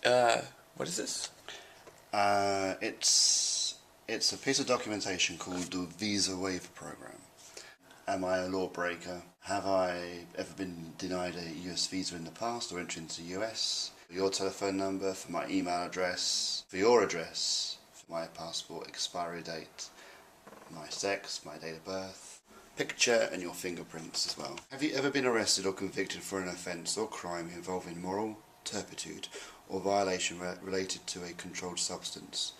What is this? It's a piece of documentation called the Visa Waiver Program. Am I a lawbreaker? Have I ever been denied a US visa in the past or entry into the US? For your telephone number, for my email address, for your address, for my passport expiry date, my sex, my date of birth, picture and your fingerprints as well. Have you ever been arrested or convicted for an offence or crime involving moral turpitude or violation related to a controlled substance,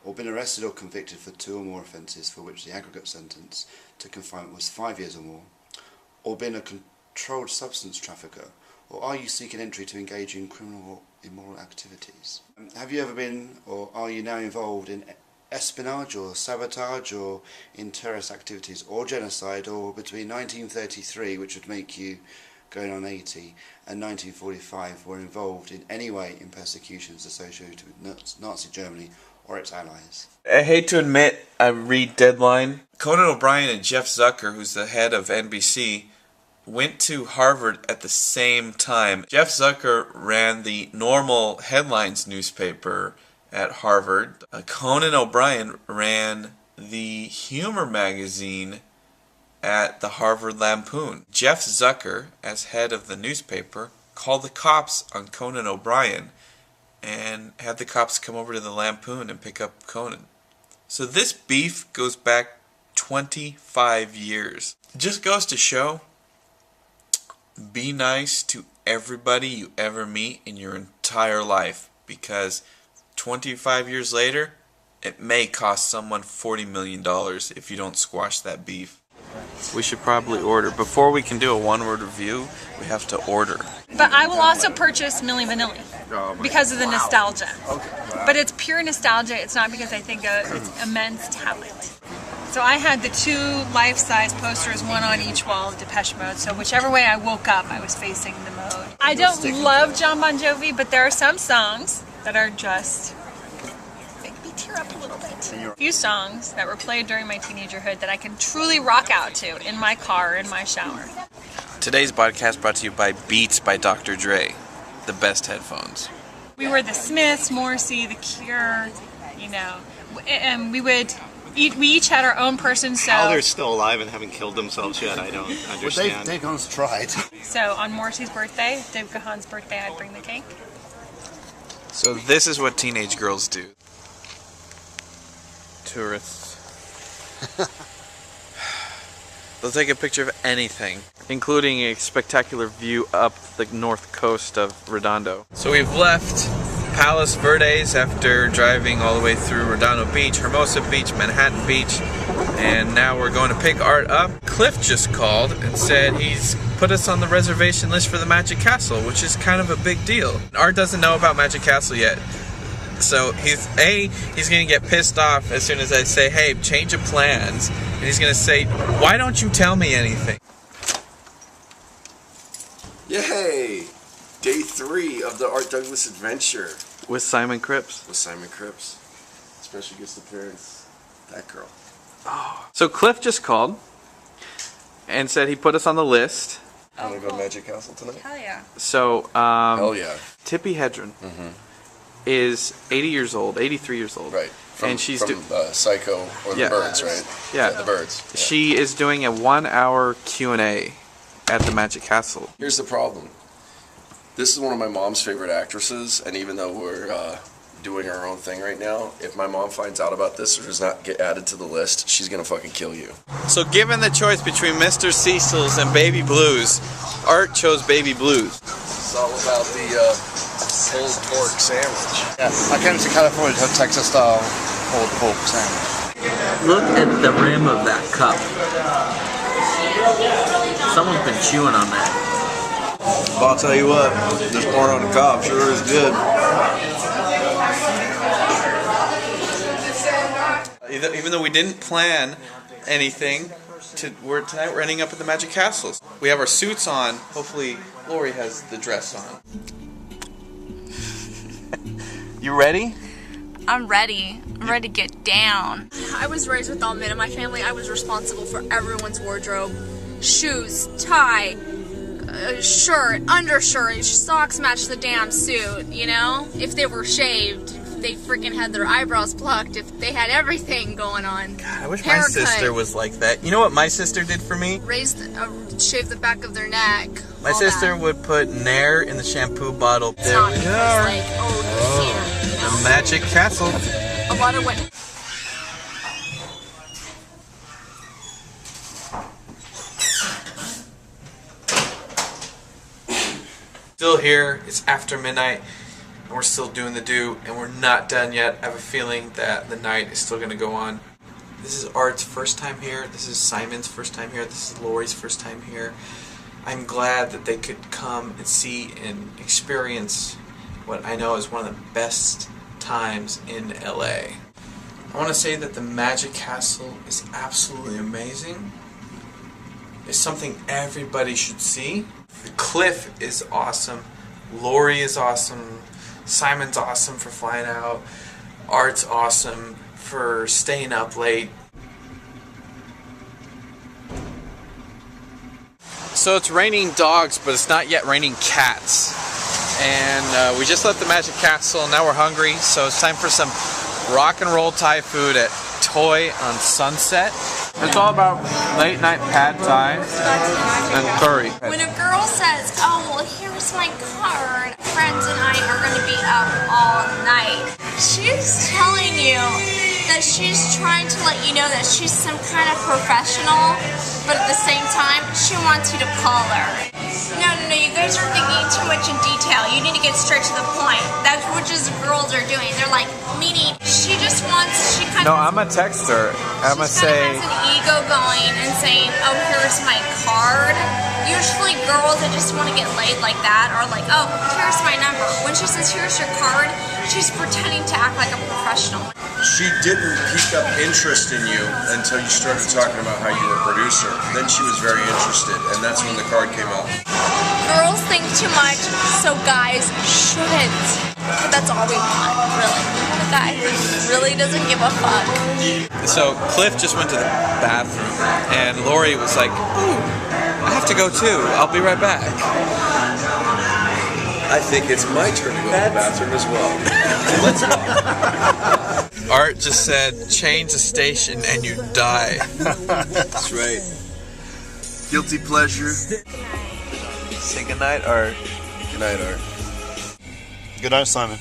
or been arrested or convicted for 2 or more offences for which the aggregate sentence to confinement was 5 years or more, or been a controlled substance trafficker, or are you seeking entry to engage in criminal or immoral activities? Have you ever been, or are you now involved in espionage or sabotage or in terrorist activities or genocide, or between 1933, which would make you going on 80, and 1945 were involved in any way in persecutions associated with Nazi Germany or its allies? I hate to admit I read Deadline. Conan O'Brien and Jeff Zucker, who's the head of NBC, went to Harvard at the same time. Jeff Zucker ran the normal headlines newspaper at Harvard. Conan O'Brien ran the humor magazine at the Harvard Lampoon. Jeff Zucker, as head of the newspaper, called the cops on Conan O'Brien and had the cops come over to the Lampoon and pick up Conan. So this beef goes back 25 years. It just goes to show, be nice to everybody you ever meet in your entire life, because 25 years later, it may cost someone $40 million if you don't squash that beef. We should probably order. Before we can do a one-word review, we have to order. But I will also purchase Milli Vanilli because of the nostalgia. But it's pure nostalgia. It's not because I think it's immense talent. So I had the 2 life-size posters, one on each wall of Depeche Mode. So whichever way I woke up, I was facing the mode. I don't love John Bon Jovi, but there are some songs that are just make me tear up a little bit. A few songs that were played during my teenagerhood that I can truly rock out to in my car, in my shower. Today's podcast brought to you by Beats by Dr. Dre, the best headphones. We were the Smiths, Morrissey, the Cure, you know, and we each had our own person. So how they're still alive and haven't killed themselves yet, I don't understand. Well, Dave Gahan's tried. So on Morrissey's birthday, Dave Gahan's birthday, I'd bring the cake. So this is what teenage girls do. Tourists. They'll take a picture of anything, including a spectacular view up the north coast of Redondo. So we've left Palos Verdes after driving all the way through Redondo Beach, Hermosa Beach, Manhattan Beach, and now we're going to pick Art up. Cliff just called and said he's put us on the reservation list for the Magic Castle, which is kind of a big deal. Art doesn't know about Magic Castle yet. So he's going to get pissed off as soon as I say, hey, change of plans. And he's going to say, why don't you tell me anything? Yay! Day 3 of the Art Douglas adventure. With Simon Cripps. With Simon Cripps. Special guest appearance, that girl. Oh. So Cliff just called and said he put us on the list. Want to go to Magic Castle tonight? Hell yeah. So, hell yeah. Tippi Hedren is 80 years old, 83 years old. Right. And she's from Psycho or the Birds, right? Yeah. The Birds. Yeah. She is doing a 1-hour Q&A at the Magic Castle. Here's the problem. This is one of my mom's favorite actresses, and even though we're doing our own thing right now, if my mom finds out about this or does not get added to the list, she's gonna fucking kill you. So given the choice between Mr. Cecil's and Baby Blues, Art chose Baby Blues. It's all about the pulled pork sandwich. Yeah, I came to California to have Texas-style pulled pork sandwich. Look at the rim of that cup. Someone's been chewing on that. Well, I'll tell you what, this corn on the cob sure is good. Even though we didn't plan anything, tonight we're ending up at the Magic Castle. We have our suits on. Hopefully Lori has the dress on. You ready? I'm ready. I'm ready to get down. I was raised with all men in my family. I was responsible for everyone's wardrobe. Shoes, tie, shirt, undershirt, socks match the damn suit, you know? If they were shaved, if they freaking had their eyebrows plucked, if they had everything going on. God, I wish my Haircut. sister was like that. You know what my sister did for me? Shave the back of their neck. My sister would put Nair in the shampoo bottle. It's There not we because, are. like, oh, you The Magic Castle. know? A lot of women. Still here. It's after midnight, and we're still doing the do, and we're not done yet. I have a feeling that the night is still going to go on. This is Art's first time here. This is Simon's first time here. This is Lori's first time here. I'm glad that they could come and see and experience what I know is one of the best times in LA. I want to say that the Magic Castle is absolutely amazing. It's something everybody should see. The cliff is awesome. Lori is awesome. Simon's awesome for flying out. Art's awesome for staying up late. So it's raining dogs, but it's not yet raining cats. And we just left the Magic Castle, now we're hungry, so it's time for some rock and roll Thai food at Toy on Sunset. It's all about late night pad Thai and curry. When a girl says, oh, well, here's my card, friends and I are going to be up all night, she's telling you that she's trying to let you know that she's some kind of professional, but at the same time, she wants you to call her. No, you guys are thinking too much in detail. You need to get straight to the point. That's what just girls are doing. They're like, meaning, she just wants, she kind of... No, I'm gonna text her. I'm gonna say... She kind of has an ego going and saying, oh, here's my card. Usually girls that just want to get laid like that are like, oh, here's my number. When she says, here's your card, she's pretending to act like a professional. She didn't pique up interest in you until you started talking about how you were a producer. Then she was very interested, and that's when the card came out. Girls think too much, so guys shouldn't. But that's all we want, really. We want a guy who really doesn't give a fuck. So Cliff just went to the bathroom, and Lori was like, ooh, I have to go too. I'll be right back. I think it's my turn to go to the bathroom as well. Let's go. Art just said, change the station and you die. That's right. Guilty pleasure. Say goodnight, Art. Good night, Art. Good night, Simon.